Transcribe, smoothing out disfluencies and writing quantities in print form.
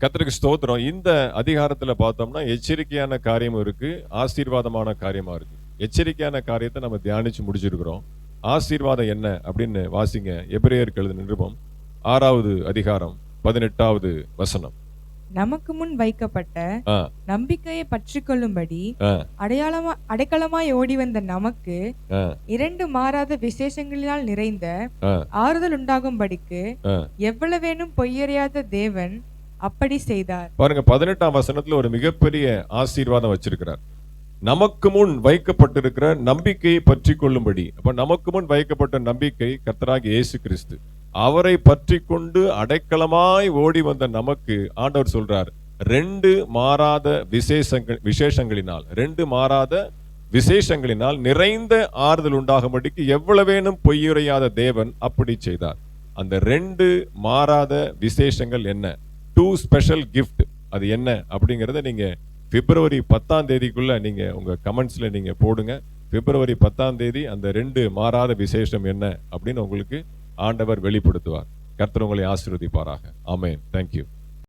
கர்த்தருக்கு ஸ்தோத்திரம். இந்த அதிகாரத்துல பார்த்தோம்னா எச்சரிக்கையான காரியமும் இருக்கு, ஆசீர்வாதமான காரியமா இருக்கு. எச்சரிக்கையான காரியத்தை நம்ம தியானிச்சு முடிச்சிருக்கிறோம். ஆசீர்வாதம் என்ன அப்படின்னு வாசிங்க. எபிரேயருக்கு எழுதின நிருபம் 6வது அதிகாரம் 18வது வசனம். நமக்கு முன் வைக்கப்பட்ட ஆ, நம்பிக்கையை பற்றி கொள்ளும்படி ஆ, அடைக்கலமாய் ஓடி வந்த நமக்கு ஆ, 2 மாறாத விசேஷங்களினால் நிறைந்த ஆ, ஆறுதல் உண்டாகும்படிக்கு ஆ. எவ்வளவேனும் பொய்யறியாத தேவன் அப்படி செய்தார். பாருங்க, 18ஆம் வசனத்துல ஒரு மிகப்பெரிய ஆசீர்வாதம் வச்சிருக்கிறார். நமக்கு முன் வைக்கப்பட்டிருக்கிற நம்பிக்கையை பற்றி கொள்ளும்படி. அப்ப நமக்கு முன் வைக்கப்பட்ட நம்பிக்கை கர்த்தராகிய இயேசு கிறிஸ்து. அவரை பற்றி கொண்டு அடைக்கலமாய் ஓடி வந்த நமக்கு ஆண்டவர் சொல்றார், 2 மாறாத விசேஷங்களினால் 2 மாறாத விசேஷங்களினால் நிறைந்த ஆறுதல் உண்டாகும்படிக்கு எவ்வளவேனும் பொய்யுரையாத தேவன் அப்படி செய்தார். அந்த 2 மாறாத விசேஷங்கள் என்ன? 2 ஸ்பெஷல் கிஃப்ட். அது என்ன அப்படிங்கறத நீங்க பிப்ரவரி 10ஆம் தேதிக்குள்ள நீங்க உங்க கமெண்ட்ஸ்ல நீங்க போடுங்க. பிப்ரவரி 10ஆம் தேதி அந்த 2 மாறாத விசேஷம் என்ன அப்படின்னு உங்களுக்கு ஆண்டவர் வெளிப்படுத்துவார். கர்த்தர் உங்களை ஆசீர்வதிப்பாராக. ஆமென். Thank you.